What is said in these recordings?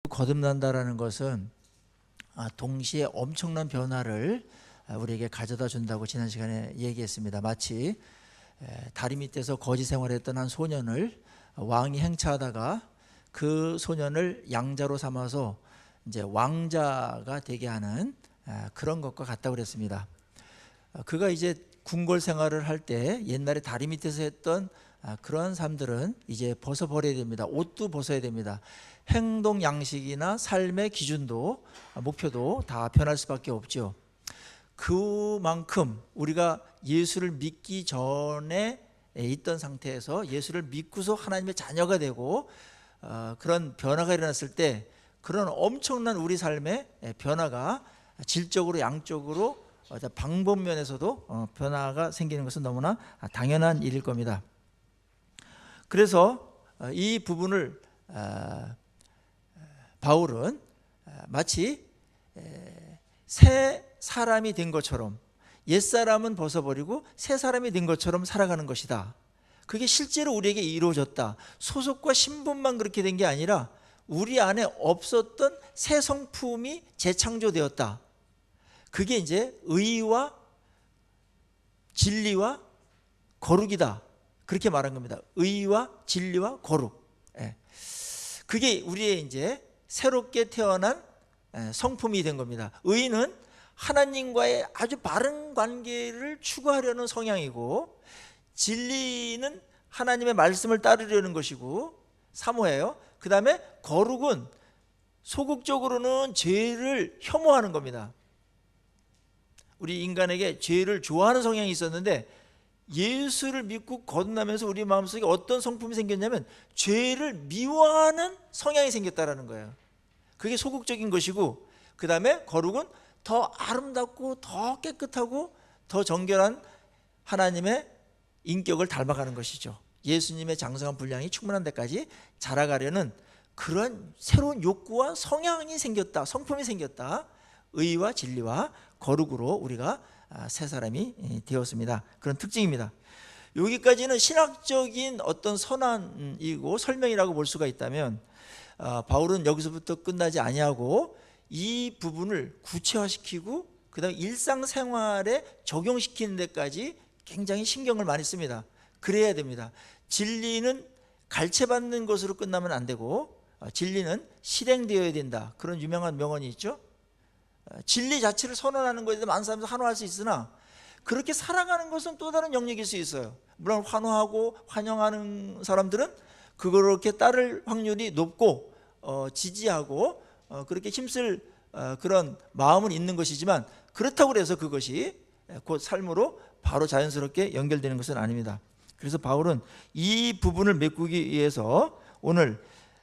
거듭난다라는 것은 동시에 엄청난 변화를 우리에게 가져다 준다고 지난 시간에 얘기했습니다. 마치 다리 밑에서 거지 생활했던 한 소년을 왕이 행차하다가 그 소년을 양자로 삼아서 이제 왕자가 되게 하는 그런 것과 같다고 그랬습니다. 그가 이제 궁궐 생활을 할 때 옛날에 다리 밑에서 했던 그런 삶들은 이제 벗어버려야 됩니다. 옷도 벗어야 됩니다. 행동 양식이나 삶의 기준도 목표도 다 변할 수밖에 없죠. 그만큼 우리가 예수를 믿기 전에 있던 상태에서 예수를 믿고서 하나님의 자녀가 되고 그런 변화가 일어났을 때 그런 엄청난 우리 삶의 변화가 질적으로 양적으로 방법면에서도 변화가 생기는 것은 너무나 당연한 일일 겁니다. 그래서 이 부분을 바울은 마치 새 사람이 된 것처럼 옛사람은 벗어버리고 새 사람이 된 것처럼 살아가는 것이다. 그게 실제로 우리에게 이루어졌다. 소속과 신분만 그렇게 된 게 아니라 우리 안에 없었던 새 성품이 재창조되었다. 그게 이제 의와 진리와 거룩이다. 그렇게 말한 겁니다. 의와 진리와 거룩. 그게 우리의 이제 새롭게 태어난 성품이 된 겁니다. 의는 하나님과의 아주 바른 관계를 추구하려는 성향이고, 진리는 하나님의 말씀을 따르려는 것이고 사모해요. 그 다음에 거룩은 소극적으로는 죄를 혐오하는 겁니다. 우리 인간에게 죄를 좋아하는 성향이 있었는데 예수를 믿고 거듭나면서 우리 마음속에 어떤 성품이 생겼냐면 죄를 미워하는 성향이 생겼다라는 거예요. 그게 소극적인 것이고, 그 다음에 거룩은 더 아름답고 더 깨끗하고 더 정결한 하나님의 인격을 닮아가는 것이죠. 예수님의 장성한 분량이 충만한 데까지 자라가려는 그런 새로운 욕구와 성향이 생겼다. 성품이 생겼다. 의와 진리와 거룩으로 우리가 새 사람이 되었습니다. 그런 특징입니다. 여기까지는 신학적인 어떤 선언이고 설명이라고 볼 수가 있다면, 바울은 여기서부터 끝나지 아니하고 이 부분을 구체화시키고 그 다음에 일상생활에 적용시키는 데까지 굉장히 신경을 많이 씁니다. 그래야 됩니다. 진리는 갈채받는 것으로 끝나면 안 되고 진리는 실행되어야 된다. 그런 유명한 명언이 있죠. 진리 자체를 선언하는 것에 대해서 많은 사람들이 환호할 수 있으나 그렇게 살아가는 것은 또 다른 영역일 수 있어요. 물론 환호하고 환영하는 사람들은 그렇게 따를 확률이 높고 지지하고 그렇게 힘쓸 그런 마음은 있는 것이지만, 그렇다고 해서 그것이 곧 삶으로 바로 자연스럽게 연결되는 것은 아닙니다. 그래서 바울은 이 부분을 메꾸기 위해서 오늘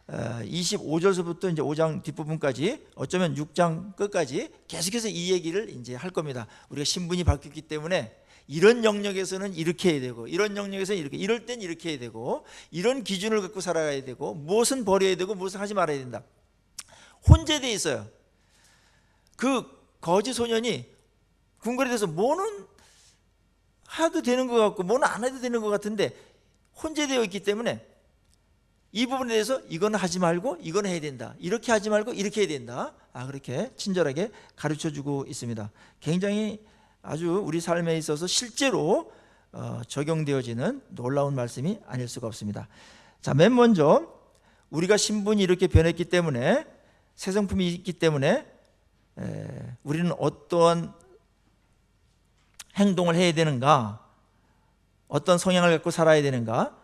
25절서부터 이제 5장 뒷부분까지, 어쩌면 6장 끝까지 계속해서 이 얘기를 이제 할 겁니다. 우리가 신분이 바뀌었기 때문에 이런 영역에서는 이렇게 해야 되고, 이런 영역에서는 이렇게, 이럴 땐 이렇게 해야 되고, 이런 기준을 갖고 살아가야 되고, 무엇은 버려야 되고 무엇은 하지 말아야 된다. 혼재되어 있어요. 그 거지 소년이 궁궐에 대해서 뭐는 해도 되는 것 같고 뭐는 안 해도 되는 것 같은데 혼재되어 있기 때문에 이 부분에 대해서 이거는 하지 말고 이거는 해야 된다, 이렇게 하지 말고 이렇게 해야 된다, 그렇게 친절하게 가르쳐주고 있습니다. 굉장히 아주 우리 삶에 있어서 실제로 적용되어지는 놀라운 말씀이 아닐 수가 없습니다. 자, 맨 먼저 우리가 신분이 이렇게 변했기 때문에, 새 성품이 있기 때문에 우리는 어떠한 행동을 해야 되는가, 어떤 성향을 갖고 살아야 되는가.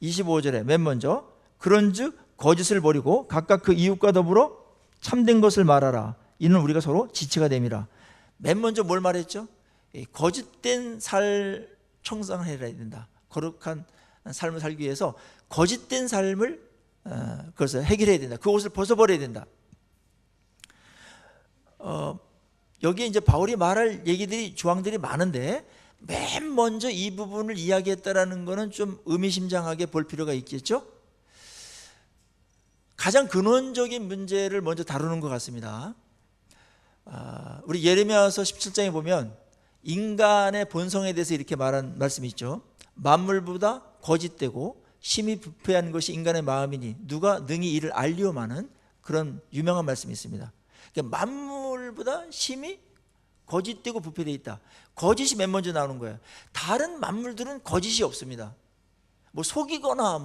25절에 맨 먼저 그런즉 거짓을 버리고 각각 그 이웃과 더불어 참된 것을 말하라. 이는 우리가 서로 지체가 됨이라. 맨 먼저 뭘 말했죠? 거짓된 살 청산을 해야 된다. 거룩한 삶을 살기 위해서 거짓된 삶을 그것을 해결해야 된다. 그 옷을 벗어버려야 된다. 여기에 이제 바울이 말할 얘기들이, 조항들이 많은데 맨 먼저 이 부분을 이야기했다라는 것은 좀 의미심장하게 볼 필요가 있겠죠. 가장 근원적인 문제를 먼저 다루는 것 같습니다. 우리 예레미야서 17장에 보면 인간의 본성에 대해서 이렇게 말한 말씀이 있죠. 만물보다 거짓되고 심히 부패한 것이 인간의 마음이니 누가 능히 이를 알리오마는 그런 유명한 말씀이 있습니다. 그러니까 만물보다 심히 거짓되고 부패되어 있다. 거짓이 맨 먼저 나오는 거예요. 다른 만물들은 거짓이 없습니다. 뭐 속이거나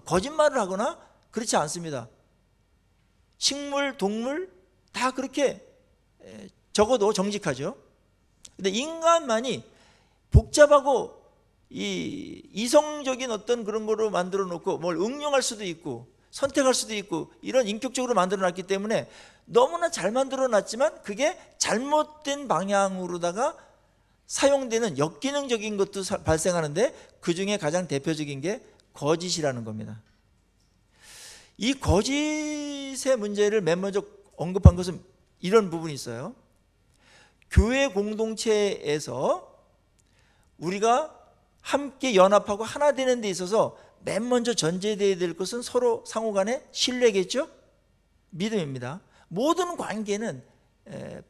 거짓말을 하거나 그렇지 않습니다. 식물, 동물 다 그렇게 적어도 정직하죠. 근데 인간만이 복잡하고 이성적인 어떤 그런 거로 만들어 놓고 뭘 응용할 수도 있고 선택할 수도 있고 이런 인격적으로 만들어 놨기 때문에 너무나 잘 만들어 놨지만 그게 잘못된 방향으로다가 사용되는 역기능적인 것도 발생하는데 그 중에 가장 대표적인 게 거짓이라는 겁니다. 이 거짓의 문제를 맨 먼저 언급한 것은 이런 부분이 있어요. 교회 공동체에서 우리가 함께 연합하고 하나 되는 데 있어서 맨 먼저 전제되어야 될 것은 서로 상호간의 신뢰겠죠? 믿음입니다. 모든 관계는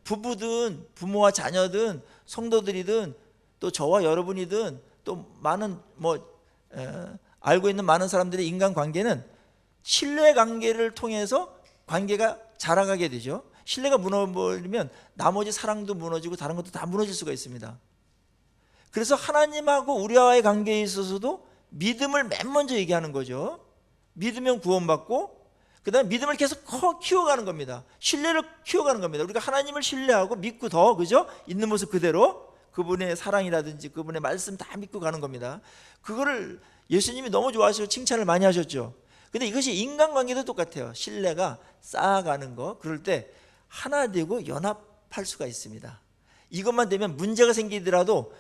부부든 부모와 자녀든 성도들이든 또 저와 여러분이든 또 많은 알고 있는 많은 사람들의 인간관계는 신뢰관계를 통해서 관계가 자라가게 되죠. 신뢰가 무너버리면 나머지 사랑도 무너지고 다른 것도 다 무너질 수가 있습니다. 그래서 하나님하고 우리와의 관계에 있어서도 믿음을 맨 먼저 얘기하는 거죠. 믿으면 구원받고 그 다음에 믿음을 계속 키워가는 겁니다. 신뢰를 키워가는 겁니다. 우리가 하나님을 신뢰하고 믿고 더 그죠? 있는 모습 그대로 그분의 사랑이라든지 그분의 말씀 다 믿고 가는 겁니다. 그거를 예수님이 너무 좋아하시고 칭찬을 많이 하셨죠. 근데 이것이 인간관계도 똑같아요. 신뢰가 쌓아가는 거. 그럴 때 하나 되고 연합할 수가 있습니다. 이것만 되면 문제가 생기더라도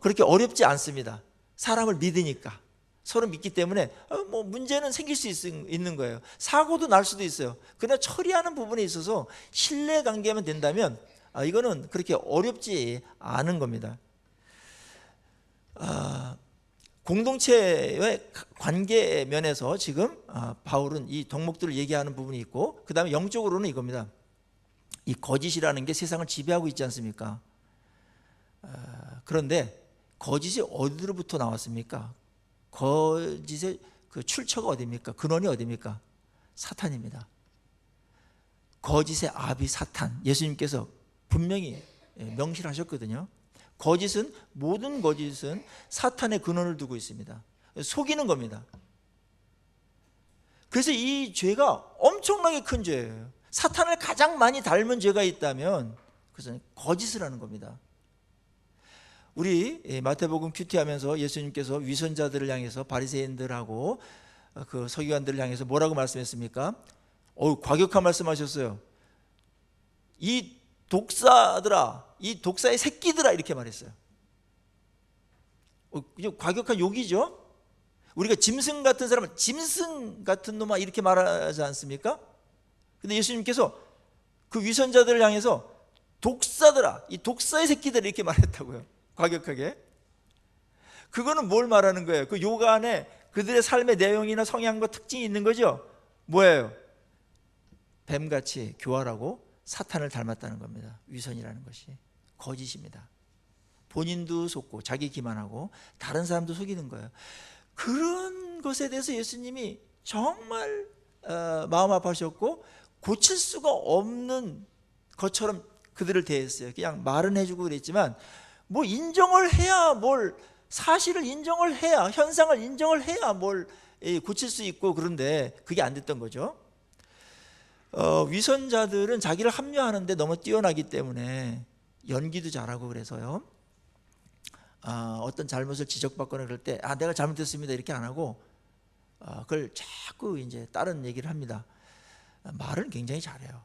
그렇게 어렵지 않습니다. 사람을 믿으니까 서로 믿기 때문에 문제는 생길 수 있는 거예요. 사고도 날 수도 있어요. 그러나 처리하는 부분에 있어서 신뢰관계만 된다면 이거는 그렇게 어렵지 않은 겁니다. 공동체의 관계 면에서 지금 바울은 이 덕목들을 얘기하는 부분이 있고 그 다음에 영적으로는 이겁니다. 이 거짓이라는 게 세상을 지배하고 있지 않습니까? 그런데 거짓이 어디로부터 나왔습니까? 거짓의 그 출처가 어디입니까? 근원이 어디입니까? 사탄입니다. 거짓의 아비 사탄. 예수님께서 분명히 명시하셨거든요. 모든 거짓은 사탄의 근원을 두고 있습니다. 속이는 겁니다. 그래서 이 죄가 엄청나게 큰 죄예요. 사탄을 가장 많이 닮은 죄가 있다면 그것은 거짓을 하는 겁니다. 우리 마태복음 큐티하면서 예수님께서 위선자들을 향해서 바리새인들하고 그 서기관들을 향해서 뭐라고 말씀했습니까? 과격한 말씀하셨어요. 이 독사들아, 이 독사의 새끼들아 이렇게 말했어요. 과격한 욕이죠. 우리가 짐승 같은 사람은 짐승 같은 놈아 이렇게 말하지 않습니까? 근데 예수님께서 그 위선자들을 향해서 독사들아, 이 독사의 새끼들 이렇게 말했다고요. 과격하게. 그거는 뭘 말하는 거예요? 그 욕 안에 그들의 삶의 내용이나 성향과 특징이 있는 거죠. 뭐예요? 뱀같이 교활하고 사탄을 닮았다는 겁니다. 위선이라는 것이 거짓입니다. 본인도 속고 자기 기만하고 다른 사람도 속이는 거예요. 그런 것에 대해서 예수님이 정말 마음 아파하셨고 고칠 수가 없는 것처럼 그들을 대했어요. 그냥 말은 해주고 그랬지만 인정을 해야 사실을 인정을 해야 현상을 인정을 해야 고칠 수 있고 그런데 그게 안 됐던 거죠. 위선자들은 자기를 합리화하는데 너무 뛰어나기 때문에 연기도 잘하고 그래서요. 어떤 잘못을 지적받거나 그럴 때 내가 잘못했습니다 이렇게 안 하고 그걸 자꾸 이제 다른 얘기를 합니다. 말은 굉장히 잘해요.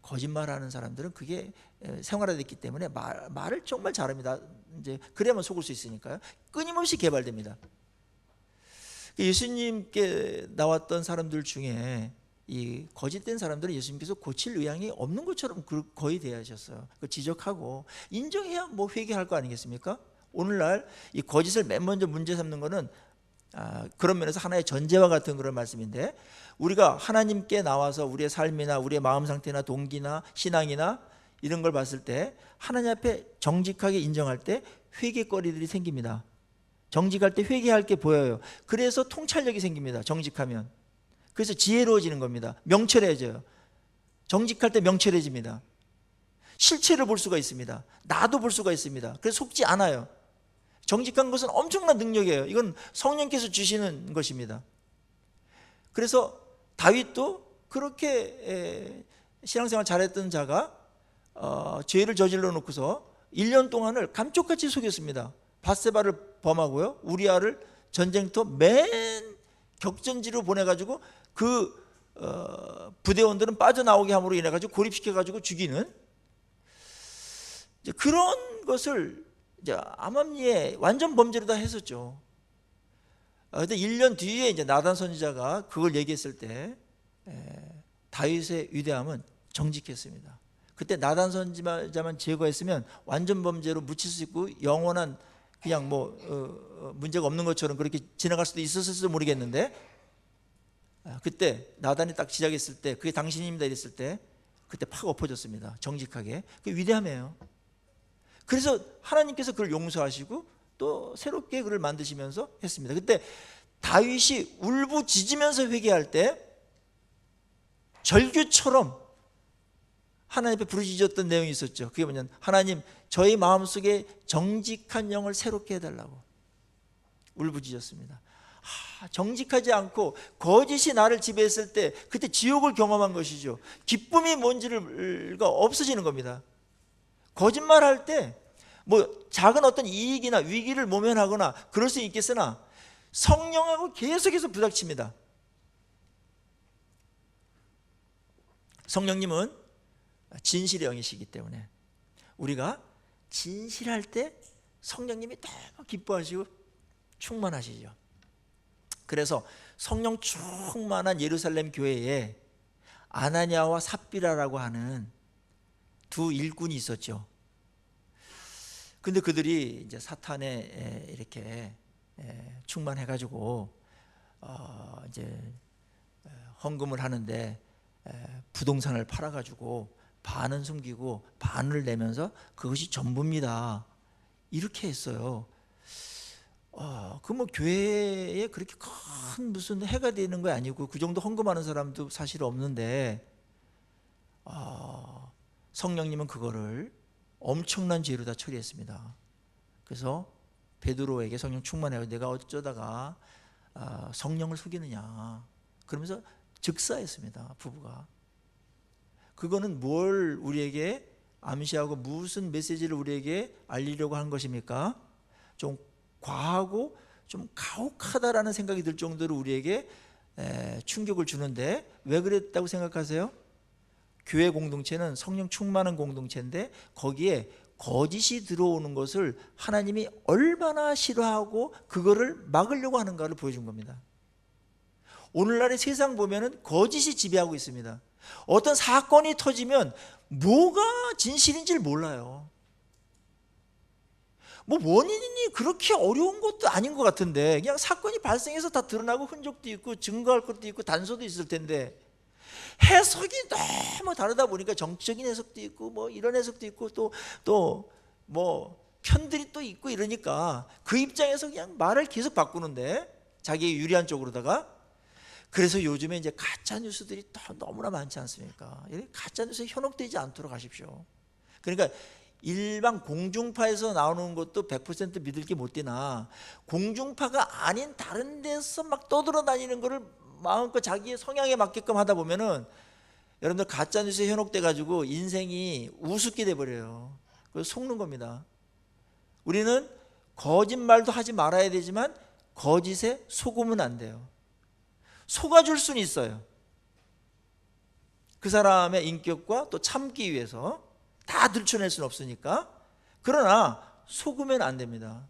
거짓말하는 사람들은 그게 생활화됐기 때문에 말을 정말 잘합니다. 이제 그래야만 속을 수 있으니까요. 끊임없이 개발됩니다. 예수님께 나왔던 사람들 중에 이 거짓된 사람들은 예수님께서 고칠 의향이 없는 것처럼 거의 대하셨어요. 지적하고 인정해야 회개할 거 아니겠습니까? 오늘날 이 거짓을 맨 먼저 문제 삼는 것은 그런 면에서 하나의 전제와 같은 그런 말씀인데 우리가 하나님께 나와서 우리의 삶이나 우리의 마음 상태나 동기나 신앙이나 이런 걸 봤을 때 하나님 앞에 정직하게 인정할 때 회개거리들이 생깁니다. 정직할 때 회개할 게 보여요. 그래서 통찰력이 생깁니다. 정직하면. 그래서 지혜로워지는 겁니다. 명철해져요. 정직할 때 명철해집니다. 실체를 볼 수가 있습니다. 나도 볼 수가 있습니다. 그래서 속지 않아요. 정직한 것은 엄청난 능력이에요. 이건 성령께서 주시는 것입니다. 그래서 다윗도 그렇게 신앙생활 잘했던 자가 죄를 저질러 놓고서 1년 동안을 감쪽같이 속였습니다. 밧세바를 범하고요, 우리아를 전쟁터 맨 격전지로 보내가지고 그 부대원들은 빠져나오게 함으로 인해가지고 고립시켜가지고 죽이는 그런 것을 이제 암암리에 완전 범죄로 다 했었죠. 그런데 1년 뒤에 이제 나단 선지자가 그걸 얘기했을 때 다윗의 위대함은 정직했습니다. 그때 나단 선지자만 제거했으면 완전 범죄로 묻힐 수 있고 영원한 그냥 문제가 없는 것처럼 그렇게 지나갈 수도 있었을지도 모르겠는데, 그때 나단이 딱 시작했을 때 그게 당신입니다 이랬을 때 그때 팍 엎어졌습니다. 정직하게. 그게 위대함이에요. 그래서 하나님께서 그를 용서하시고 또 새롭게 그를 만드시면서 했습니다. 그때 다윗이 울부짖으면서 회개할 때 절규처럼 하나님 앞에 부르짖었던 내용이 있었죠. 그게 뭐냐면, 하나님, 저희 마음속에 정직한 영을 새롭게 해달라고 울부짖었습니다. 정직하지 않고 거짓이 나를 지배했을 때 그때 지옥을 경험한 것이죠. 기쁨이 뭔지가 없어지는 겁니다. 거짓말할 때 작은 어떤 이익이나 위기를 모면하거나 그럴 수 있겠으나 성령하고 계속해서 부닥칩니다. 성령님은 진실의 영이시기 때문에 우리가 진실할 때 성령님이 너무 기뻐하시고 충만하시죠. 그래서 성령 충만한 예루살렘 교회에 아나니아와 삽비라라고 하는 두 일꾼이 있었죠. 근데 그들이 이제 사탄에 이렇게 충만해가지고 이제 헌금을 하는데 부동산을 팔아가지고 반은 숨기고 반을 내면서 그것이 전부입니다 이렇게 했어요. 교회에 그렇게 큰 무슨 해가 되는 거 아니고 그 정도 헌금하는 사람도 사실 없는데 성령님은 그거를 엄청난 죄로 다 처리했습니다. 그래서 베드로에게 성령 충만해요. 내가 어쩌다가 성령을 속이느냐 그러면서 즉사했습니다. 부부가. 그거는 뭘 우리에게 암시하고 무슨 메시지를 우리에게 알리려고 한 것입니까? 좀 과하고 좀 가혹하다라는 생각이 들 정도로 우리에게 충격을 주는데, 왜 그랬다고 생각하세요? 교회 공동체는 성령 충만한 공동체인데 거기에 거짓이 들어오는 것을 하나님이 얼마나 싫어하고 그거를 막으려고 하는가를 보여준 겁니다. 오늘날의 세상 보면은 거짓이 지배하고 있습니다. 어떤 사건이 터지면 뭐가 진실인지를 몰라요. 원인이 그렇게 어려운 것도 아닌 것 같은데 그냥 사건이 발생해서 다 드러나고 흔적도 있고 증거할 것도 있고 단서도 있을 텐데 해석이 너무 다르다 보니까 정치적인 해석도 있고 이런 해석도 있고 또 편들이 또 있고 이러니까 그 입장에서 그냥 말을 계속 바꾸는데 자기에게 유리한 쪽으로다가. 그래서 요즘에 이제 가짜 뉴스들이 너무나 많지 않습니까? 가짜 뉴스에 현혹되지 않도록 하십시오. 그러니까 일반 공중파에서 나오는 것도 100% 믿을 게 못 되나 공중파가 아닌 다른 데서 막 떠돌아다니는 거를 마음껏 자기의 성향에 맞게끔 하다 보면은 여러분들 가짜 뉴스에 현혹돼 가지고 인생이 우습게 돼 버려요. 그래서 속는 겁니다. 우리는 거짓말도 하지 말아야 되지만 거짓에 속으면 안 돼요. 속아줄 수는 있어요. 그 사람의 인격과 또 참기 위해서 다 들춰낼 수는 없으니까. 그러나 속으면 안 됩니다.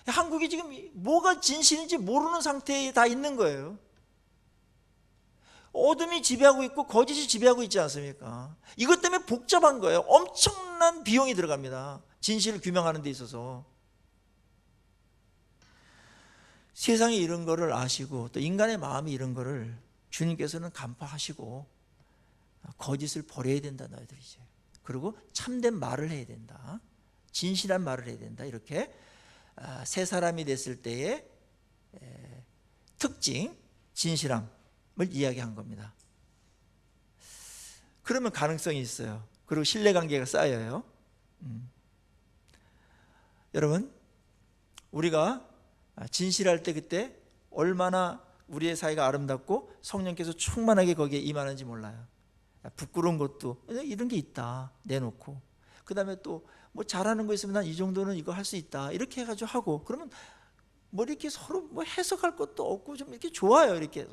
한국이 지금 뭐가 진실인지 모르는 상태에 다 있는 거예요. 어둠이 지배하고 있고 거짓이 지배하고 있지 않습니까? 이것 때문에 복잡한 거예요. 엄청난 비용이 들어갑니다. 진실을 규명하는 데 있어서. 세상이 이런 거를 아시고 또 인간의 마음이 이런 거를 주님께서는 간파하시고 거짓을 버려야 된다 너희들이지. 그리고 참된 말을 해야 된다. 진실한 말을 해야 된다. 이렇게 새 사람이 됐을 때의 특징, 진실함, 이야기한 겁니다. 그러면 가능성이 있어요. 그리고 신뢰관계가 쌓여요. 여러분, 우리가 진실할 때 그때 얼마나 우리의 사이가 아름답고 성령께서 충만하게 거기에 임하는지 몰라요. 부끄러운 것도 이런 게 있다 내놓고, 그 다음에 또 뭐 잘하는 거 있으면 난 이 정도는 이거 할 수 있다 이렇게 해가지고 하고, 그러면 뭐 이렇게 서로 뭐 해석할 것도 없고 좀 이렇게 좋아요. 이렇게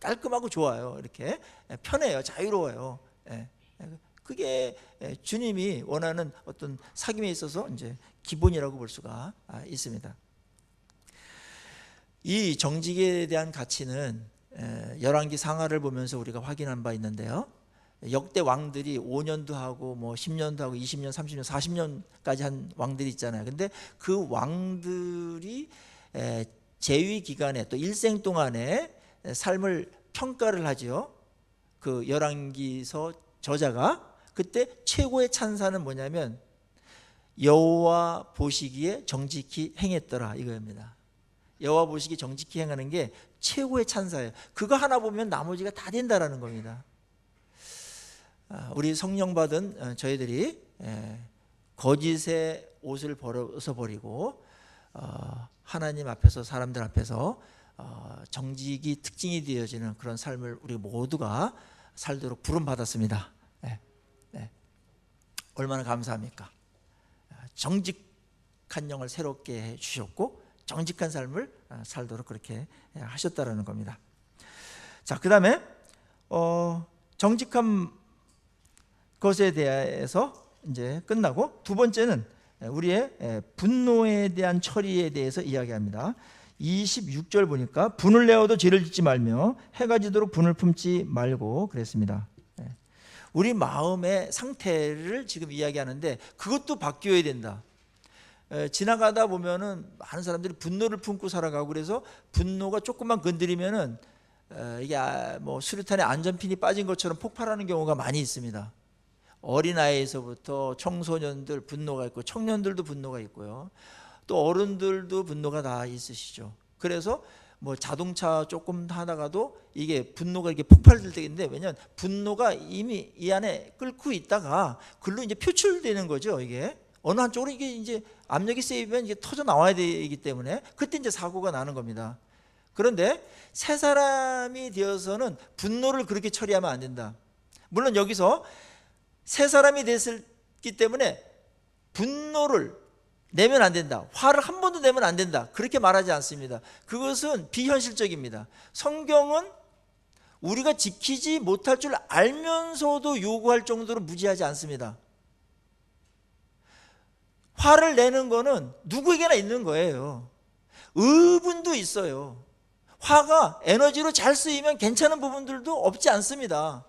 깔끔하고 좋아요. 이렇게 편해요. 자유로워요. 그게 주님이 원하는 어떤 사귐에 있어서 이제 기본이라고 볼 수가 있습니다. 이 정직에 대한 가치는 열왕기 상하를 보면서 우리가 확인한 바 있는데요. 역대 왕들이 5년도 하고 뭐 10년도 하고 20년, 30년, 40년까지 한 왕들이 있잖아요. 근데 그 왕들이 재위 기간에 또 일생 동안에 삶을 평가를 하죠. 그 열왕기서 저자가 그때 최고의 찬사는 뭐냐면 여호와 보시기에 정직히 행했더라 이거입니다. 여호와 보시기에 정직히 행하는 게 최고의 찬사예요. 그거 하나 보면 나머지가 다 된다라는 겁니다. 우리 성령 받은 저희들이 거짓의 옷을 벗어버리고 하나님 앞에서, 사람들 앞에서 정직이 특징이 되어지는 그런 삶을 우리 모두가 살도록 부름받았습니다. 얼마나 감사합니까? 정직한 영을 새롭게 해주셨고 정직한 삶을 살도록 그렇게 하셨다라는 겁니다. 자, 그 다음에 정직한 것에 대해서 이제 끝나고, 두 번째는 우리의 분노에 대한 처리에 대해서 이야기합니다. 26절 보니까 분을 내어도 죄를 짓지 말며 해가 지도록 분을 품지 말고 그랬습니다. 우리 마음의 상태를 지금 이야기하는데 그것도 바뀌어야 된다. 지나가다 보면은 많은 사람들이 분노를 품고 살아가고, 그래서 분노가 조금만 건드리면은 이게 뭐 수류탄에 안전핀이 빠진 것처럼 폭발하는 경우가 많이 있습니다. 어린아이에서부터 청소년들 분노가 있고 청년들도 분노가 있고요. 또 어른들도 분노가 다 있으시죠. 그래서 뭐 자동차 조금 하다가도 이게 분노가 이렇게 폭발될 때 있는데, 왜냐하면 분노가 이미 이 안에 끓고 있다가 글로 이제 표출되는 거죠. 이게 어느 한쪽으로 이게 이제 압력이 세이면 이게 터져 나와야 되기 때문에 그때 이제 사고가 나는 겁니다. 그런데 새 사람이 되어서는 분노를 그렇게 처리하면 안 된다. 물론 여기서 새 사람이 됐기 때문에 분노를 내면 안 된다, 화를 한 번도 내면 안 된다, 그렇게 말하지 않습니다. 그것은 비현실적입니다. 성경은 우리가 지키지 못할 줄 알면서도 요구할 정도로 무지하지 않습니다. 화를 내는 거는 누구에게나 있는 거예요. 의분도 있어요. 화가 에너지로 잘 쓰이면 괜찮은 부분들도 없지 않습니다.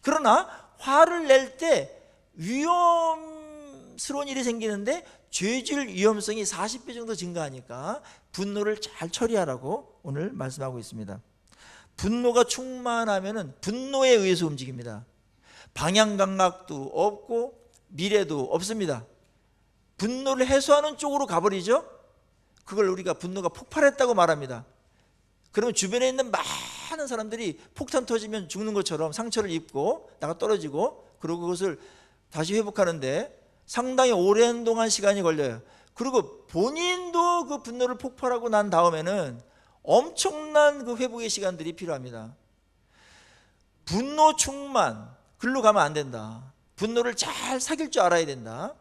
그러나 화를 낼 때 위험스러운 일이 생기는데 죄질 위험성이 40배 정도 증가하니까 분노를 잘 처리하라고 오늘 말씀하고 있습니다. 분노가 충만하면은 분노에 의해서 움직입니다. 방향 감각도 없고 미래도 없습니다. 분노를 해소하는 쪽으로 가버리죠. 그걸 우리가 분노가 폭발했다고 말합니다. 그러면 주변에 있는 많은 사람들이 폭탄 터지면 죽는 것처럼 상처를 입고 나가 떨어지고, 그리고 그것을 다시 회복하는데 상당히 오랜 동안 시간이 걸려요. 그리고 본인도 그 분노를 폭발하고 난 다음에는 엄청난 그 회복의 시간들이 필요합니다. 분노 충만, 글로 가면 안 된다. 분노를 잘 사귈 줄 알아야 된다.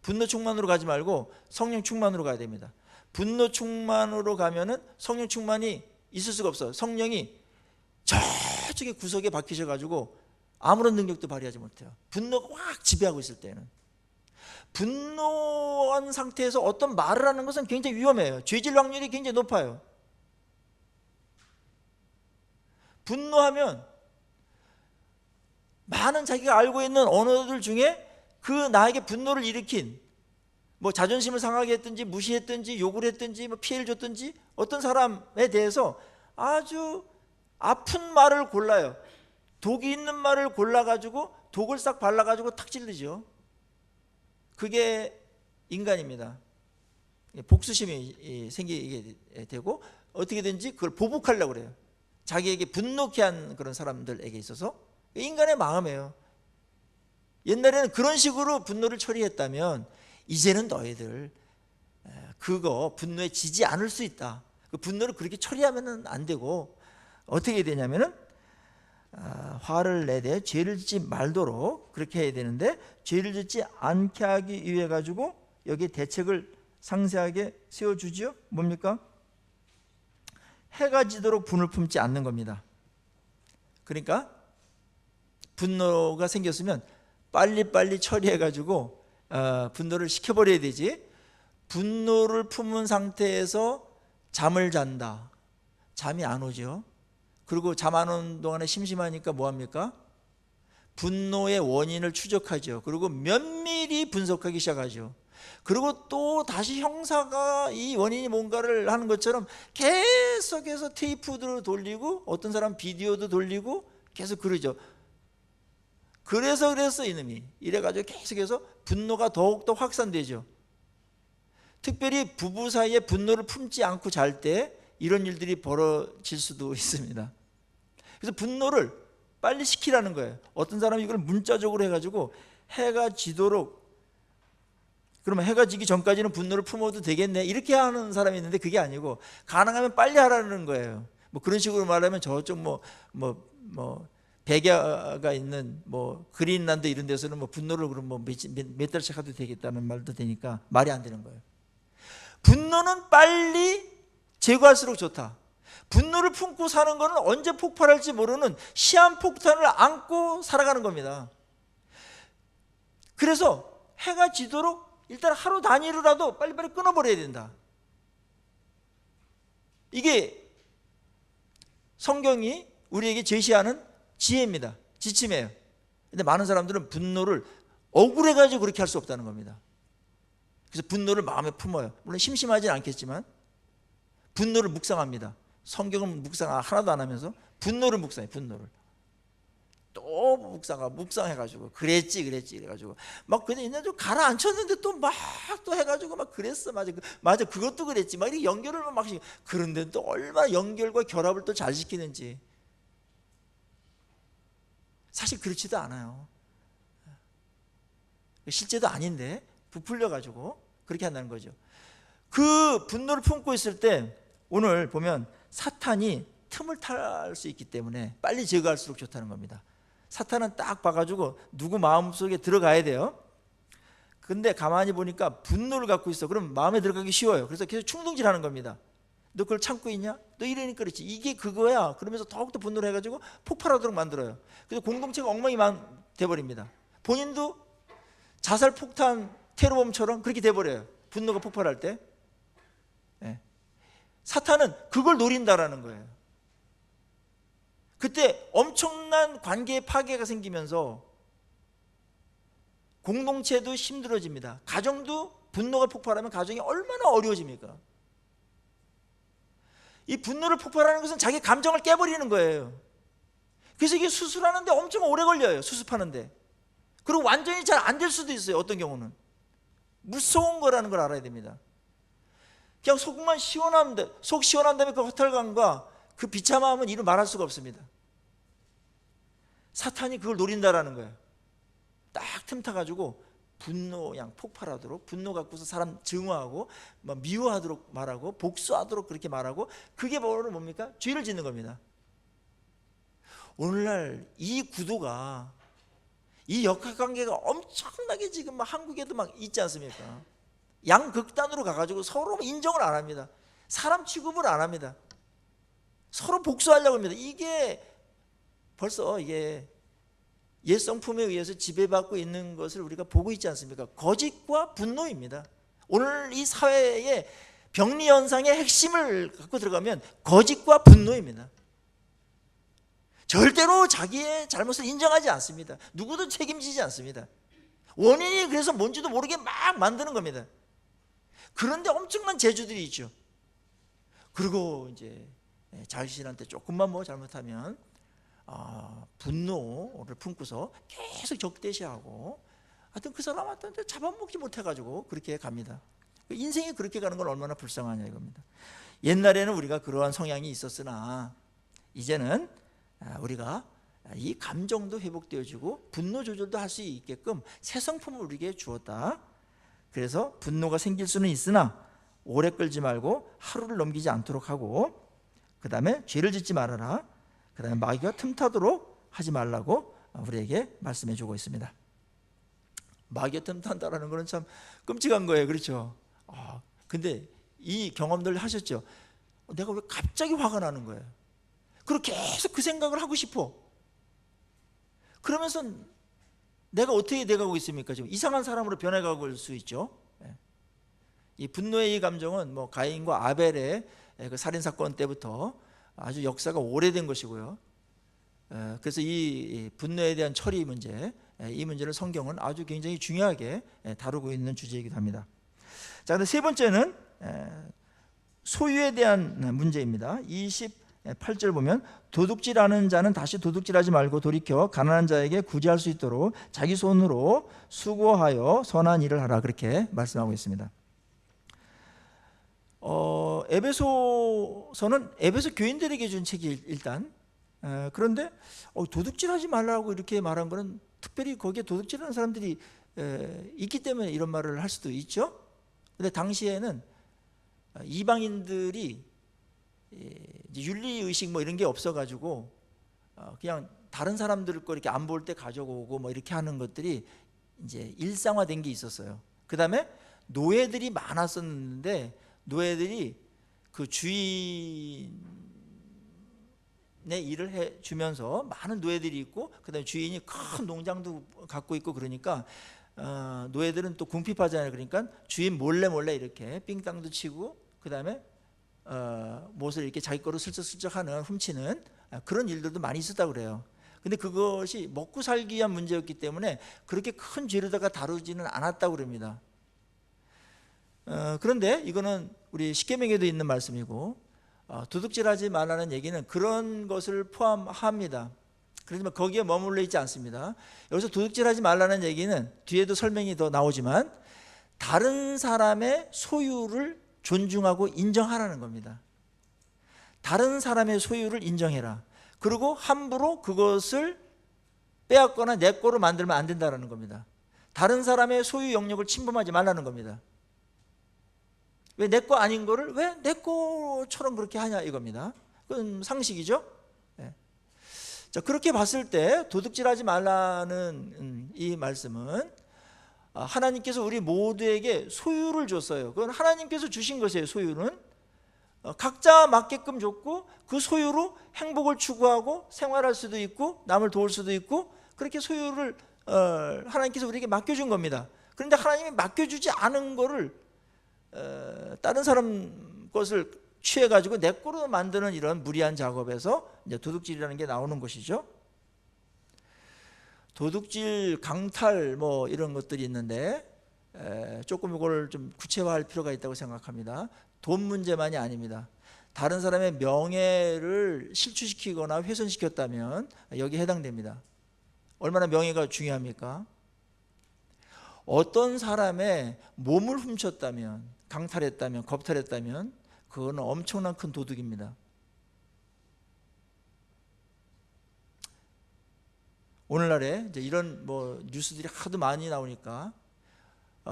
분노 충만으로 가지 말고 성령 충만으로 가야 됩니다. 분노 충만으로 가면은 성령 충만이 있을 수가 없어요. 성령이 저쪽에 구석에 박히셔가지고 아무런 능력도 발휘하지 못해요. 분노가 확 지배하고 있을 때는. 분노한 상태에서 어떤 말을 하는 것은 굉장히 위험해요. 죄질 확률이 굉장히 높아요. 분노하면 많은 자기가 알고 있는 언어들 중에 그 나에게 분노를 일으킨, 뭐 자존심을 상하게 했든지 무시했든지 욕을 했든지 뭐 피해를 줬든지 어떤 사람에 대해서 아주 아픈 말을 골라요. 독이 있는 말을 골라가지고 독을 싹 발라가지고 탁 찔르죠. 그게 인간입니다. 복수심이 생기게 되고 어떻게든지 그걸 보복하려고 그래요. 자기에게 분노케 한 그런 사람들에게 있어서 인간의 마음이에요. 옛날에는 그런 식으로 분노를 처리했다면 이제는 너희들 그거 분노에 지지 않을 수 있다. 그 분노를 그렇게 처리하면 안 되고 어떻게 되냐면은 화를 내되 죄를 짓지 말도록 그렇게 해야 되는데, 죄를 짓지 않게 하기 위해 가지고 여기 대책을 상세하게 세워주지요. 뭡니까? 해가 지도록 분을 품지 않는 겁니다. 그러니까 분노가 생겼으면 빨리빨리 처리해 가지고 분노를 식혀버려야 되지, 분노를 품은 상태에서 잠을 잔다, 잠이 안 오죠. 그리고 잠 안 오는 동안에 심심하니까 뭐합니까? 분노의 원인을 추적하죠. 그리고 면밀히 분석하기 시작하죠. 그리고 또 다시 형사가 이 원인이 뭔가를 하는 것처럼 계속해서 테이프도 돌리고 어떤 사람 비디오도 돌리고 계속 그러죠. 그래서 이놈이 이래가지고 계속해서 분노가 더욱더 확산되죠. 특별히 부부 사이에 분노를 품지 않고 잘 때 이런 일들이 벌어질 수도 있습니다. 그래서 분노를 빨리 식히라는 거예요. 어떤 사람이 이걸 문자적으로 해가지고 해가 지도록, 그러면 해가 지기 전까지는 분노를 품어도 되겠네 이렇게 하는 사람이 있는데, 그게 아니고 가능하면 빨리 하라는 거예요. 뭐 그런 식으로 말하면 저쪽 백야가 있는 그린란드 이런 데서는 분노를 그럼 몇 달씩 하도 되겠다는 말도 되니까 말이 안 되는 거예요. 분노는 빨리 제거할수록 좋다. 분노를 품고 사는 것은 언제 폭발할지 모르는 시한폭탄을 안고 살아가는 겁니다. 그래서 해가 지도록 일단 하루 단위로라도 빨리빨리 끊어버려야 된다. 이게 성경이 우리에게 제시하는 지혜입니다. 지침이에요. 근데 많은 사람들은 분노를 억울해가지고 그렇게 할 수 없다는 겁니다. 그래서 분노를 마음에 품어요. 물론 심심하지는 않겠지만 분노를 묵상합니다. 성경은 묵상 하나도 안 하면서 분노를 묵상해. 분노를 또 묵상해가지고 그랬지 이래가지고 막 그냥 있는 좀 가라앉혔는데 또 막 또 해가지고 막 그랬어, 맞아 그것도 그랬지 막 이렇게 연결을 막. 그런데 또 얼마나 연결과 결합을 또 잘 시키는지. 사실 그렇지도 않아요. 실제도 아닌데 부풀려가지고 그렇게 한다는 거죠. 그 분노를 품고 있을 때 오늘 보면 사탄이 틈을 탈 수 있기 때문에 빨리 제거할수록 좋다는 겁니다. 사탄은 딱 봐가지고 누구 마음속에 들어가야 돼요. 근데 가만히 보니까 분노를 갖고 있어. 그럼 마음에 들어가기 쉬워요. 그래서 계속 충동질하는 겁니다. 너 그걸 참고 있냐? 너 이러니까 그렇지. 이게 그거야. 그러면서 더욱더 분노를 해가지고 폭발하도록 만들어요. 그래서 공동체가 엉망이 돼버립니다. 본인도 자살 폭탄 테러범처럼 그렇게 돼버려요. 분노가 폭발할 때. 네. 사탄은 그걸 노린다라는 거예요. 그때 엄청난 관계의 파괴가 생기면서 공동체도 힘들어집니다. 가정도 분노가 폭발하면 가정이 얼마나 어려워집니까? 이 분노를 폭발하는 것은 자기 감정을 깨버리는 거예요. 그래서 이게 수술하는데 엄청 오래 걸려요. 수습하는데. 그리고 완전히 잘 안 될 수도 있어요. 어떤 경우는. 무서운 거라는 걸 알아야 됩니다. 그냥 속만 시원하면 돼. 속 시원한 다음에 그 허탈감과 그 비참함은 이루 말할 수가 없습니다. 사탄이 그걸 노린다라는 거예요. 딱 틈타가지고 분노양 폭발하도록, 분노 갖고서 사람 증오하고 미워하도록 말하고 복수하도록 그렇게 말하고, 그게 바로 뭡니까? 죄를 짓는 겁니다. 오늘날 이 구도가, 이 역학관계가 엄청나게 지금 한국에도 막 있지 않습니까? 양극단으로 가가지고 서로 인정을 안 합니다. 사람 취급을 안 합니다. 서로 복수하려고 합니다. 이게 벌써 이게 옛 성품에 의해서 지배받고 있는 것을 우리가 보고 있지 않습니까? 거짓과 분노입니다. 오늘 이 사회의 병리 현상의 핵심을 갖고 들어가면 거짓과 분노입니다. 절대로 자기의 잘못을 인정하지 않습니다. 누구도 책임지지 않습니다. 원인이 그래서 뭔지도 모르게 막 만드는 겁니다. 그런데 엄청난 재주들이 있죠. 그리고 이제 자신한테 조금만 잘못하면 분노를 품고서 계속 적대시하고, 하여튼 그 사람한테 잡아먹지 못해가지고 그렇게 갑니다. 인생이 그렇게 가는 건 얼마나 불쌍하냐 이겁니다. 옛날에는 우리가 그러한 성향이 있었으나 이제는 우리가 이 감정도 회복되어지고 분노 조절도 할 수 있게끔 새 성품을 우리에게 주었다. 그래서 분노가 생길 수는 있으나 오래 끌지 말고 하루를 넘기지 않도록 하고, 그 다음에 죄를 짓지 말아라. 그 다음에 마귀가 틈타도록 하지 말라고 우리에게 말씀해 주고 있습니다. 마귀가 틈탄다라는 것은 참 끔찍한 거예요. 그렇죠? 근데 이 경험들 하셨죠? 내가 왜 갑자기 화가 나는 거예요? 그리고 계속 그 생각을 하고 싶어. 그러면서 내가 어떻게 돼가고 있습니까? 지금 이상한 사람으로 변해가고 있을 수 있죠. 이 분노의 이 감정은 뭐 가인과 아벨의 그 살인 사건 때부터 아주 역사가 오래된 것이고요. 그래서 이 분노에 대한 처리 문제, 이 문제를 성경은 아주 굉장히 중요하게 다루고 있는 주제이기도 합니다. 자, 근데 세 번째는 소유에 대한 문제입니다. 28절 보면 도둑질하는 자는 다시 도둑질하지 말고 돌이켜 가난한 자에게 구제할 수 있도록 자기 손으로 수고하여 선한 일을 하라, 그렇게 말씀하고 있습니다. 에베소서는 에베소 교인들에게 준 책이 일단, 그런데 도둑질하지 말라고 이렇게 말한 것은 특별히 거기에 도둑질하는 사람들이 있기 때문에 이런 말을 할 수도 있죠. 근데 당시에는 이방인들이 윤리의식 뭐 이런 게 없어가지고 그냥 다른 사람들 거 이렇게 안 볼 때 가져오고 뭐 이렇게 하는 것들이 이제 일상화된 게 있었어요. 그 다음에 노예들이 많았었는데 노예들이 그 주인의 일을 해주면서 많은 노예들이 있고, 그 다음에 주인이 큰 농장도 갖고 있고, 그러니까 노예들은 또 궁핍하잖아요. 그러니까 주인 몰래 이렇게 삥땅도 치고, 그 다음에 못을 이렇게 자기 거로 슬쩍슬쩍 하는, 훔치는 그런 일들도 많이 있었다고 그래요. 근데 그것이 먹고 살기 위한 문제였기 때문에 그렇게 큰 죄로다가 다루지는 않았다고 그럽니다. 그런데 이거는 우리 십계명에도 있는 말씀이고, 도둑질하지 말라는 얘기는 그런 것을 포함합니다. 그렇지만 거기에 머물러 있지 않습니다. 여기서 도둑질하지 말라는 얘기는 뒤에도 설명이 더 나오지만 다른 사람의 소유를 존중하고 인정하라는 겁니다. 다른 사람의 소유를 인정해라. 그리고 함부로 그것을 빼앗거나 내 거로 만들면 안 된다는 겁니다. 다른 사람의 소유 영역을 침범하지 말라는 겁니다. 왜 내 거 아닌 거를 왜 내 거처럼 그렇게 하냐 이겁니다. 그건 상식이죠. 네. 자, 그렇게 봤을 때 도둑질하지 말라는 이 말씀은 하나님께서 우리 모두에게 소유를 줬어요. 그건 하나님께서 주신 것이에요. 소유는 각자 맞게끔 줬고, 그 소유로 행복을 추구하고 생활할 수도 있고 남을 도울 수도 있고, 그렇게 소유를 하나님께서 우리에게 맡겨준 겁니다. 그런데 하나님이 맡겨주지 않은 거를 다른 사람 것을 취해가지고 내 거로 만드는 이런 무리한 작업에서 이제 도둑질이라는 게 나오는 것이죠. 도둑질, 강탈 뭐 이런 것들이 있는데 조금 이걸 좀 구체화할 필요가 있다고 생각합니다. 돈 문제만이 아닙니다. 다른 사람의 명예를 실추시키거나 훼손시켰다면 여기에 해당됩니다. 얼마나 명예가 중요합니까? 어떤 사람의 몸을 훔쳤다면, 강탈했다면, 겁탈했다면 그거는 엄청난 큰 도둑입니다. 오늘날에 이제 이런 뭐 뉴스들이 하도 많이 나오니까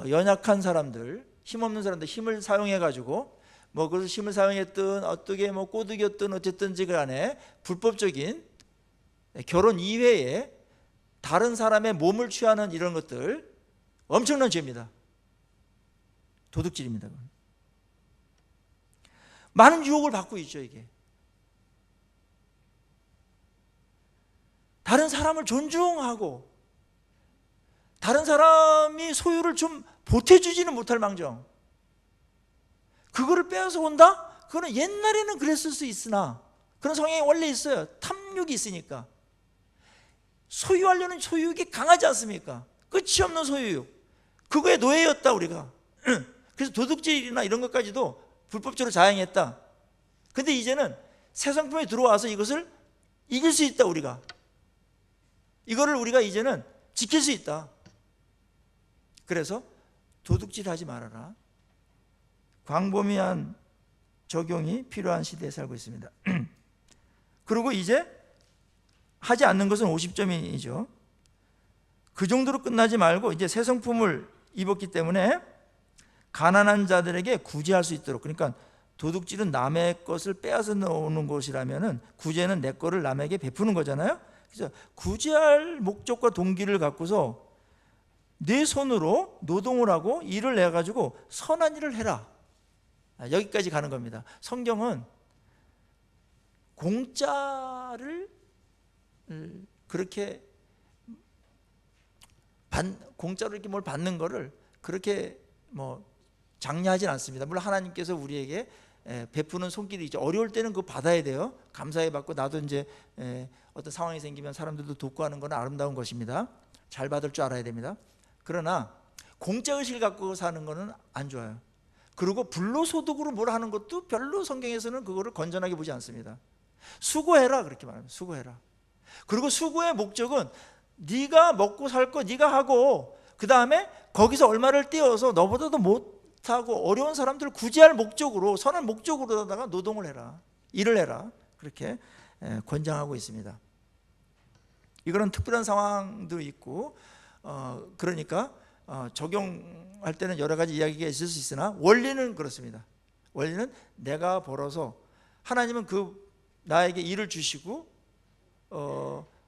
연약한 사람들, 힘없는 사람들 힘을 사용해 가지고 뭐 그래서 힘을 사용했든 어떻게 뭐 꼬드겼든 어쨌든지 간에 불법적인 결혼 이외에 다른 사람의 몸을 취하는 이런 것들 엄청난 죄입니다. 도둑질입니다. 많은 유혹을 받고 있죠. 이게 다른 사람을 존중하고 다른 사람이 소유를 좀 보태주지는 못할 망정 그거를 빼앗아 온다? 그거는 옛날에는 그랬을 수 있으나 그런 성향이 원래 있어요. 탐욕이 있으니까. 소유하려는 소유욕이 강하지 않습니까? 끝이 없는 소유욕. 그거에 노예였다 우리가. 그래서 도둑질이나 이런 것까지도 불법적으로 자행했다. 근데 이제는 새 성품에 들어와서 이것을 이길 수 있다. 우리가 이거를 우리가 이제는 지킬 수 있다. 그래서 도둑질하지 말아라. 광범위한 적용이 필요한 시대에 살고 있습니다. 그리고 이제 하지 않는 것은 50점이죠. 그 정도로 끝나지 말고 이제 새 성품을 입었기 때문에 가난한 자들에게 구제할 수 있도록, 그러니까 도둑질은 남의 것을 빼앗아 놓는 것이라면은 구제는 내 거를 남에게 베푸는 거잖아요. 그래서 구제할 목적과 동기를 갖고서 내 손으로 노동을 하고 일을 내 가지고 선한 일을 해라. 여기까지 가는 겁니다. 성경은 공짜를 그렇게 공짜로 이렇게 뭘 받는 거를 그렇게 뭐 장려하진 않습니다. 물론 하나님께서 우리에게 베푸는 손길이 있죠. 어려울 때는 그거 받아야 돼요. 감사히 받고, 나도 이제 어떤 상황이 생기면 사람들도 돕고 하는 건 아름다운 것입니다. 잘 받을 줄 알아야 됩니다. 그러나 공짜 의식을 갖고 사는 거는 안 좋아요. 그리고 불로소득으로 뭘 하는 것도 별로 성경에서는 그거를 건전하게 보지 않습니다. 수고해라 그렇게 말합니다. 수고해라. 그리고 수고의 목적은 네가 먹고 살 거 네가 하고, 그 다음에 거기서 얼마를 떼어서 너보다도 못하고 어려운 사람들을 구제할 목적으로, 선한 목적으로다가 노동을 해라, 일을 해라, 그렇게 권장하고 있습니다. 이거는 특별한 상황도 있고 그러니까 적용할 때는 여러 가지 이야기가 있을 수 있으나 원리는 그렇습니다. 원리는 내가 벌어서, 하나님은 나에게 일을 주시고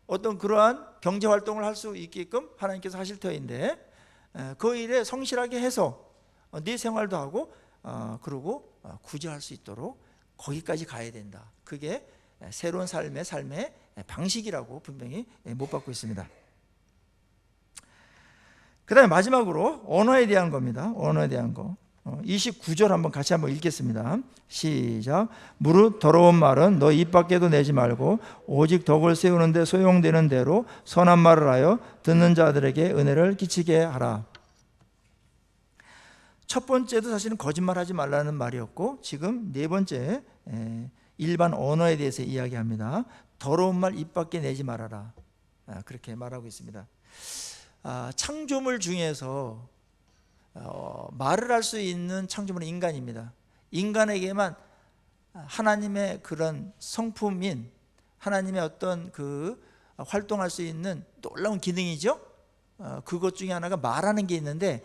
어떤 그러한 경제 활동을 할 수 있게끔 하나님께서 하실 터인데, 그 일에 성실하게 해서 네 생활도 하고 그리고 구제할 수 있도록 거기까지 가야 된다. 그게 새로운 삶의 방식이라고 분명히 못 받고 있습니다. 그 다음에 마지막으로 언어에 대한 겁니다. 언어에 대한 거. 29절 한번 같이 한번 읽겠습니다. 시작. 무릇 더러운 말은 너 입 밖에도 내지 말고 오직 덕을 세우는 데 소용되는 대로 선한 말을 하여 듣는 자들에게 은혜를 끼치게 하라. 첫 번째도 사실은 거짓말하지 말라는 말이었고, 지금 네 번째 일반 언어에 대해서 이야기합니다. 더러운 말 입 밖에 내지 말아라. 그렇게 말하고 있습니다. 창조물 중에서 말을 할 수 있는 창조물은 인간입니다. 인간에게만 하나님의 그런 성품인, 하나님의 어떤 그 활동할 수 있는 놀라운 기능이죠. 그것 중에 하나가 말하는 게 있는데,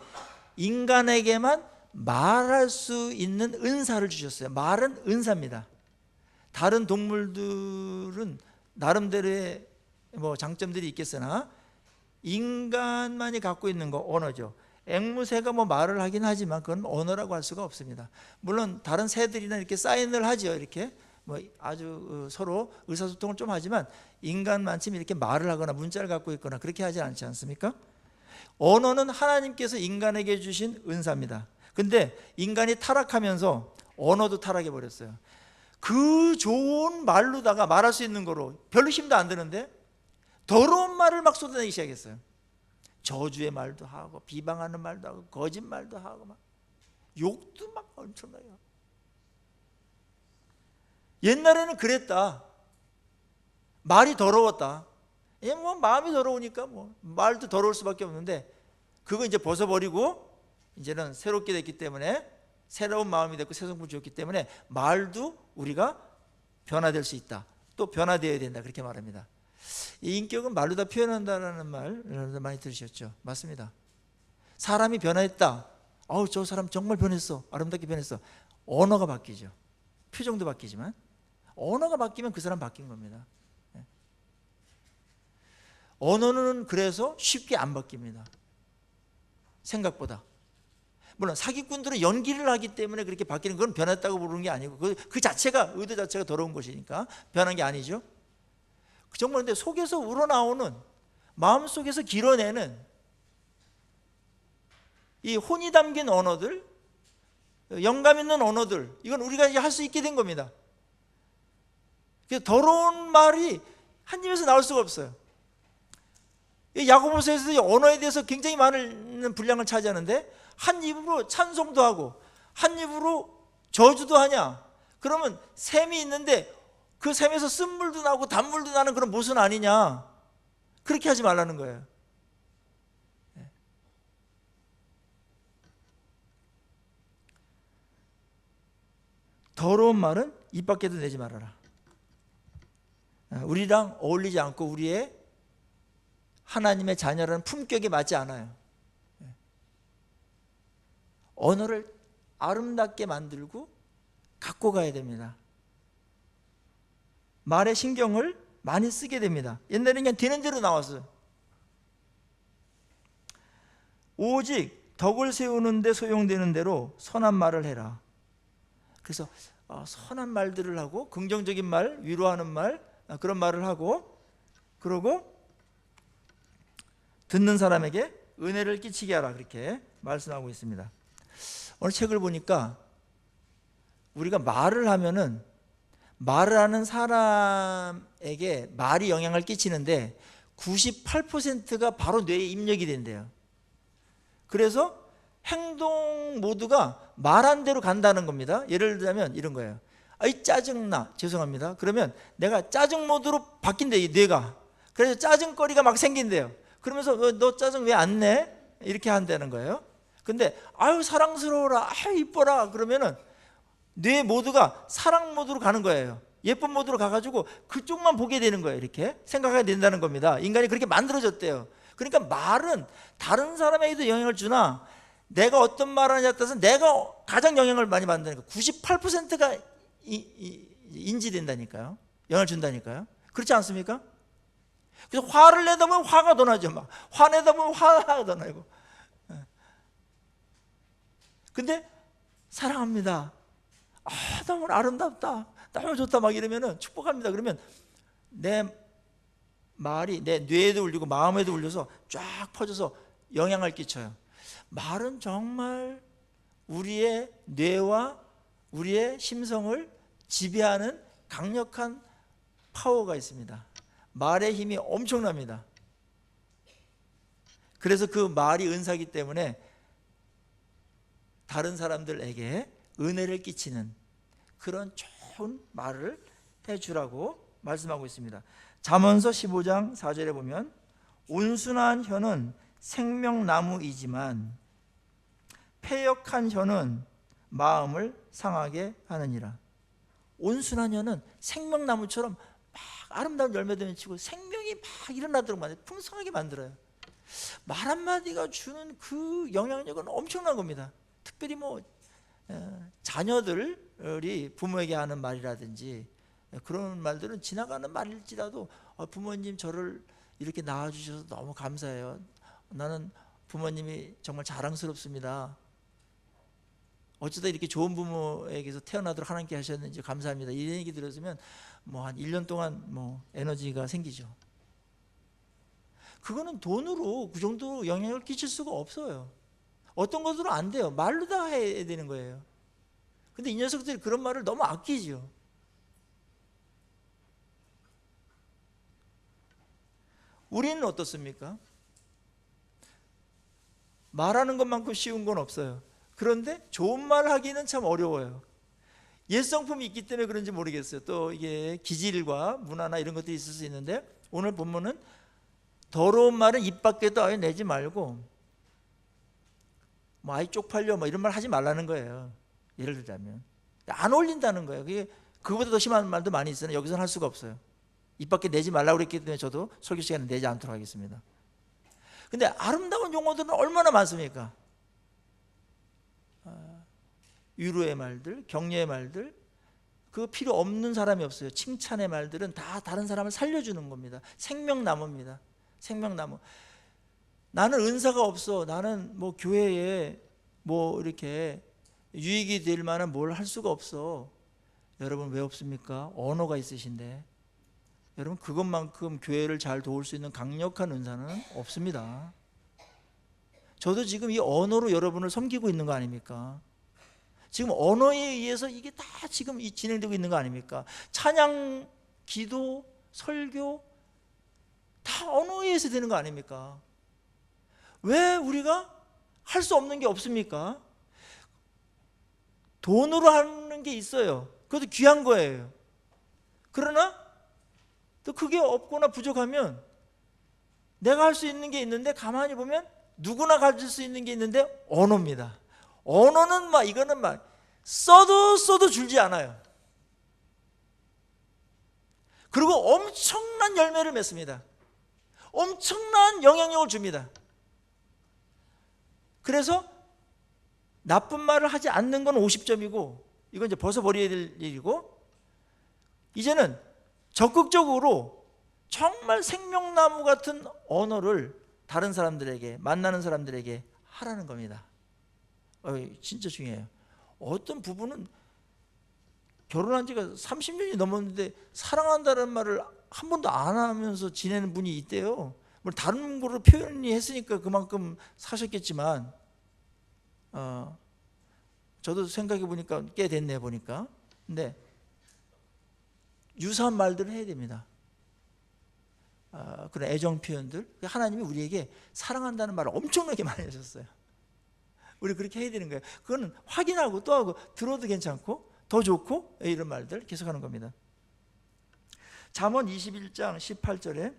인간에게만 말할 수 있는 은사를 주셨어요. 말은 은사입니다. 다른 동물들은 나름대로의 뭐 장점들이 있겠으나 인간만이 갖고 있는 거 언어죠. 앵무새가 뭐 말을 하긴 하지만 그건 언어라고 할 수가 없습니다. 물론 다른 새들이나 이렇게 사인을 하죠. 이렇게 뭐 아주 서로 의사소통을 좀 하지만 인간만큼 이렇게 말을 하거나 문자를 갖고 있거나 그렇게 하지 않지 않습니까? 언어는 하나님께서 인간에게 주신 은사입니다. 근데 인간이 타락하면서 언어도 타락해 버렸어요. 그 좋은 말로다가 말할 수 있는 거로 별로 힘도 안 드는데 더러운 말을 막 쏟아내기 시작했어요. 저주의 말도 하고 비방하는 말도 하고 거짓말도 하고 막 욕도 막 엄청나게 하고. 옛날에는 그랬다. 말이 더러웠다. 뭐 마음이 더러우니까 뭐 말도 더러울 수밖에 없는데, 그거 이제 벗어버리고 이제는 새롭게 됐기 때문에, 새로운 마음이 됐고 새 성품을 주었기 때문에 말도 우리가 변화될 수 있다. 또 변화되어야 된다. 그렇게 말합니다. 이 인격은 말로 다 표현한다라는 말 여러분들 많이 들으셨죠? 맞습니다. 사람이 변화했다. 저 사람 정말 변했어. 아름답게 변했어. 언어가 바뀌죠. 표정도 바뀌지만 언어가 바뀌면 그 사람 바뀐 겁니다. 언어는 그래서 쉽게 안 바뀝니다. 생각보다. 물론 사기꾼들은 연기를 하기 때문에 그렇게 바뀌는 건 변했다고 부르는 게 아니고 그 자체가, 의도 자체가 더러운 것이니까 변한 게 아니죠. 정말 근데 속에서 우러나오는, 마음속에서 길어내는 이 혼이 담긴 언어들, 영감 있는 언어들, 이건 우리가 이제 할 수 있게 된 겁니다. 그래서 더러운 말이 한 입에서 나올 수가 없어요. 야고보서에서 언어에 대해서 굉장히 많은 분량을 차지하는데, 한 입으로 찬송도 하고 한 입으로 저주도 하냐? 그러면 샘이 있는데 그 샘에서 쓴물도 나고 단물도 나는 그런 모순 아니냐? 그렇게 하지 말라는 거예요. 더러운 말은 입 밖에도 내지 말아라. 우리랑 어울리지 않고 우리의 하나님의 자녀라는 품격에 맞지 않아요. 언어를 아름답게 만들고 갖고 가야 됩니다. 말에 신경을 많이 쓰게 됩니다. 옛날에는 그냥 되는 대로 나왔어요. 오직 덕을 세우는 데 소용되는 대로 선한 말을 해라. 그래서 선한 말들을 하고 긍정적인 말, 위로하는 말, 그런 말을 하고, 그러고 듣는 사람에게 은혜를 끼치게 하라, 그렇게 말씀하고 있습니다. 오늘 책을 보니까 우리가 말을 하면은 말을 하는 사람에게 말이 영향을 끼치는데 98%가 바로 뇌에 입력이 된대요. 그래서 행동 모두가 말한 대로 간다는 겁니다. 예를 들자면 이런 거예요. 아이 짜증나, 죄송합니다. 그러면 내가 짜증 모드로 바뀐대, 이 뇌가. 그래서 짜증거리가 막 생긴대요. 그러면서 너 짜증 왜 안 내? 이렇게 한다는 거예요. 근데 아유 사랑스러워라, 아유 이뻐라 그러면은 뇌 모두가 사랑 모드로 가는 거예요. 예쁜 모드로 가가지고 그쪽만 보게 되는 거예요. 이렇게 생각하게 된다는 겁니다. 인간이 그렇게 만들어졌대요. 그러니까 말은 다른 사람에게도 영향을 주나 내가 어떤 말을 하냐에 따라서 내가 가장 영향을 많이 받는다니까. 98%가 인지된다니까요. 영향을 준다니까요. 그렇지 않습니까? 그래서 화를 내다 보면 화가 더 나죠. 막 화내다 보면 화가 더 나고. 근데 사랑합니다, 너무 아름답다, 너무 좋다 막 이러면은 축복합니다. 그러면 내 말이 내 뇌에도 울리고 마음에도 울려서 쫙 퍼져서 영향을 끼쳐요. 말은 정말 우리의 뇌와 우리의 심성을 지배하는 강력한 파워가 있습니다. 말의 힘이 엄청납니다. 그래서 그 말이 은사이기 때문에 다른 사람들에게 은혜를 끼치는 그런 좋은 말을 해주라고 말씀하고 있습니다. 잠언서 15장 4절에 보면 온순한 혀는 생명나무이지만 패역한 혀는 마음을 상하게 하느니라. 온순한 혀는 생명나무처럼 막 아름다운 열매도 맺히고 생명이 막 일어나도록 만들어요. 풍성하게 만들어요. 말 한마디가 주는 그 영향력은 엄청난 겁니다. 특별히 자녀들이 부모에게 하는 말이라든지 그런 말들은 지나가는 말일지라도 부모님 저를 이렇게 낳아주셔서 너무 감사해요. 나는 부모님이 정말 자랑스럽습니다. 어쩌다 이렇게 좋은 부모에게서 태어나도록 하나님께 하셨는지 감사합니다. 이런 얘기 들었으면 한 1년 동안 에너지가 생기죠. 그거는 돈으로 그 정도 영향을 끼칠 수가 없어요. 어떤 것으로 안 돼요. 말로 다 해야 되는 거예요. 근데 이 녀석들이 그런 말을 너무 아끼죠. 우리는 어떻습니까? 말하는 것만큼 쉬운 건 없어요. 그런데 좋은 말 하기는 참 어려워요. 옛성품이 있기 때문에 그런지 모르겠어요. 또 이게 기질과 문화나 이런 것들이 있을 수 있는데 오늘 본문은 더러운 말은 입 밖에도 아예 내지 말고 아이 쪽팔려 이런 말 하지 말라는 거예요. 예를 들자면 안 어울린다는 거예요. 그거보다 더 심한 말도 많이 있으나 여기서는 할 수가 없어요. 입 밖에 내지 말라고 그랬기 때문에 저도 설교 시간에 내지 않도록 하겠습니다. 근데 아름다운 용어들은 얼마나 많습니까? 위로의 말들, 격려의 말들, 그거 필요 없는 사람이 없어요. 칭찬의 말들은 다 다른 사람을 살려주는 겁니다. 생명나무입니다. 생명나무. 나는 은사가 없어. 나는 교회에 이렇게 유익이 될 만한 뭘 할 수가 없어. 여러분 왜 없습니까? 언어가 있으신데. 여러분 그것만큼 교회를 잘 도울 수 있는 강력한 은사는 없습니다. 저도 지금 이 언어로 여러분을 섬기고 있는 거 아닙니까? 지금 언어에 의해서 이게 다 지금 진행되고 있는 거 아닙니까? 찬양, 기도, 설교 다 언어에 의해서 되는 거 아닙니까? 왜 우리가 할 수 없는 게 없습니까? 돈으로 하는 게 있어요. 그것도 귀한 거예요. 그러나 또 그게 없거나 부족하면 내가 할 수 있는 게 있는데 가만히 보면 누구나 가질 수 있는 게 있는데 언어입니다. 언어는 이거는 써도 줄지 않아요. 그리고 엄청난 열매를 맺습니다. 엄청난 영향력을 줍니다. 그래서 나쁜 말을 하지 않는 건 50점이고 이건 이제 벗어버려야 될 일이고, 이제는 적극적으로 정말 생명나무 같은 언어를 다른 사람들에게, 만나는 사람들에게 하라는 겁니다. 진짜 중요해요. 어떤 부부는 결혼한 지가 30년이 넘었는데 사랑한다는 말을 한 번도 안 하면서 지내는 분이 있대요. 뭐 다른 거로 표현이 했으니까 그만큼 사셨겠지만, 저도 생각해 보니까 꽤 됐네 보니까. 근데 유사한 말들을 해야 됩니다. 그런 애정 표현들. 하나님이 우리에게 사랑한다는 말을 엄청나게 많이 하셨어요. 우리 그렇게 해야 되는 거예요. 그거는 확인하고 또 하고, 들어도 괜찮고 더 좋고, 이런 말들 계속하는 겁니다. 잠언 21장 18절에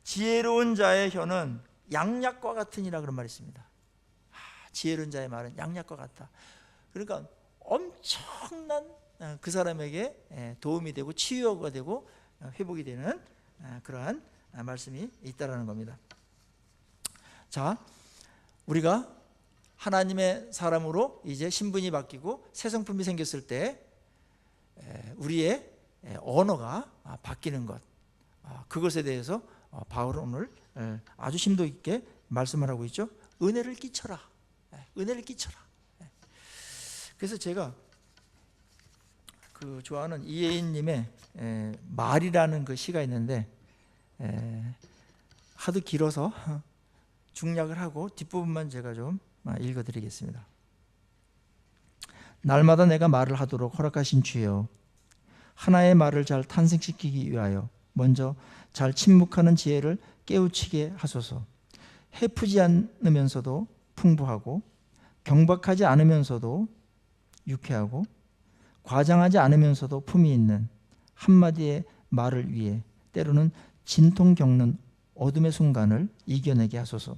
지혜로운 자의 혀는 양약과 같으니라 그런 말이 있습니다. 지혜로운 자의 말은 양약과 같다. 그러니까 엄청난 그 사람에게 도움이 되고 치유가 되고 회복이 되는 그러한 말씀이 있다라는 겁니다. 자, 우리가 하나님의 사람으로 이제 신분이 바뀌고 새 성품이 생겼을 때 우리의 언어가 바뀌는 것, 그것에 대해서 바울은 오늘 아주 심도 있게 말씀을 하고 있죠. 은혜를 끼쳐라. 은혜를 끼쳐라. 그래서 제가 그 좋아하는 이혜인님의 말이라는 그 시가 있는데, 하도 길어서 중략을 하고 뒷부분만 제가 좀 읽어드리겠습니다. 날마다 내가 말을 하도록 허락하신 주여, 하나의 말을 잘 탄생시키기 위하여 먼저 잘 침묵하는 지혜를 깨우치게 하소서. 해프지 않으면서도 풍부하고 경박하지 않으면서도 유쾌하고 과장하지 않으면서도 품이 있는 한마디의 말을 위해 때로는 진통 겪는 어둠의 순간을 이겨내게 하소서.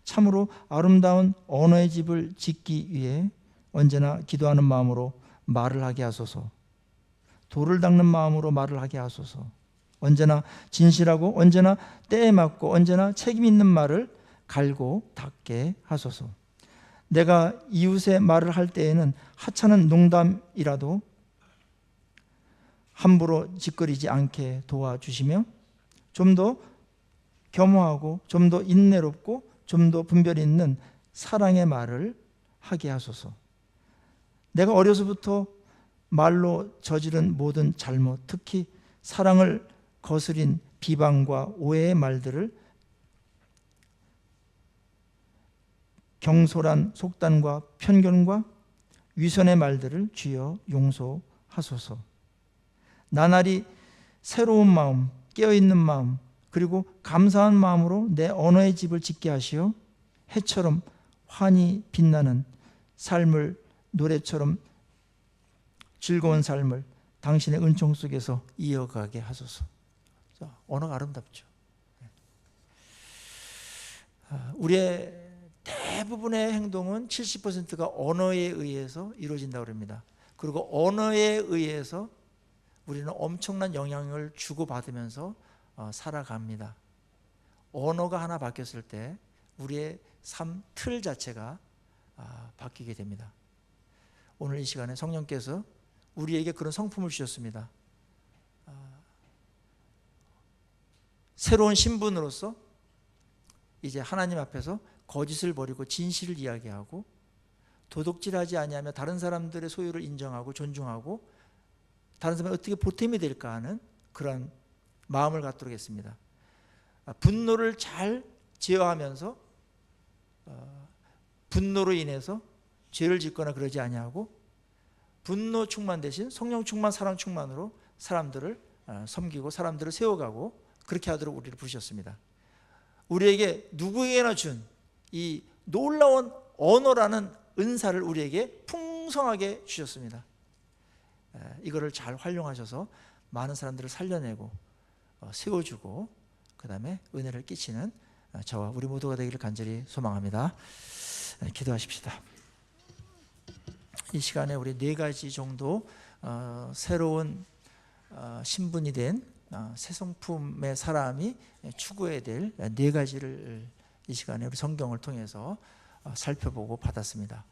참으로 아름다운 언어의 집을 짓기 위해 언제나 기도하는 마음으로 말을 하게 하소서. 돌을 닦는 마음으로 말을 하게 하소서. 언제나 진실하고 언제나 때에 맞고 언제나 책임 있는 말을 갈고 닦게 하소서. 내가 이웃의 말을 할 때에는 하찮은 농담이라도 함부로 짓거리지 않게 도와주시며 좀 더 겸허하고 좀 더 인내롭고 좀 더 분별 있는 사랑의 말을 하게 하소서. 내가 어려서부터 말로 저지른 모든 잘못, 특히 사랑을 거스린 비방과 오해의 말들을 경솔한 속단과 편견과 위선의 말들을 주여 용서하소서. 나날이 새로운 마음, 깨어있는 마음, 그리고 감사한 마음으로 내 언어의 집을 짓게 하시어 해처럼 환히 빛나는 삶을, 노래처럼 즐거운 삶을 당신의 은총 속에서 이어가게 하소서. 언어가 아름답죠. 우리의 대부분의 행동은 70%가 언어에 의해서 이루어진다고 합니다. 그리고 언어에 의해서 우리는 엄청난 영향을 주고받으면서 살아갑니다. 언어가 하나 바뀌었을 때 우리의 삶 틀 자체가 바뀌게 됩니다. 오늘 이 시간에 성령께서 우리에게 그런 성품을 주셨습니다. 새로운 신분으로서 이제 하나님 앞에서 거짓을 버리고 진실을 이야기하고 도둑질하지 아니하며 다른 사람들의 소유를 인정하고 존중하고 다른 사람이 어떻게 보탬이 될까 하는 그런 마음을 갖도록 했습니다. 분노를 잘 제어하면서 분노로 인해서 죄를 짓거나 그러지 아니하고 분노 충만 대신 성령 충만, 사랑 충만으로 사람들을 섬기고 사람들을 세워가고 그렇게 하도록 우리를 부르셨습니다. 우리에게 누구에게나 준 이 놀라운 언어라는 은사를 우리에게 풍성하게 주셨습니다. 이거를 잘 활용하셔서 많은 사람들을 살려내고 세워주고 그 다음에 은혜를 끼치는 저와 우리 모두가 되기를 간절히 소망합니다. 기도하십시다. 이 시간에 우리 4가지 정도 새로운 신분이 된 새 성품의 사람이 추구해야 될 네 가지를 이 시간에 우리 성경을 통해서 살펴보고 받았습니다.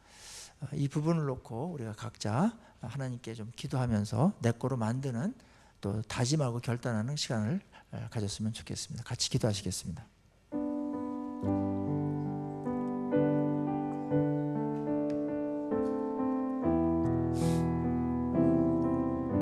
이 부분을 놓고 우리가 각자 하나님께 좀 기도하면서 내 거로 만드는, 또 다짐하고 결단하는 시간을 가졌으면 좋겠습니다. 같이 기도하시겠습니다.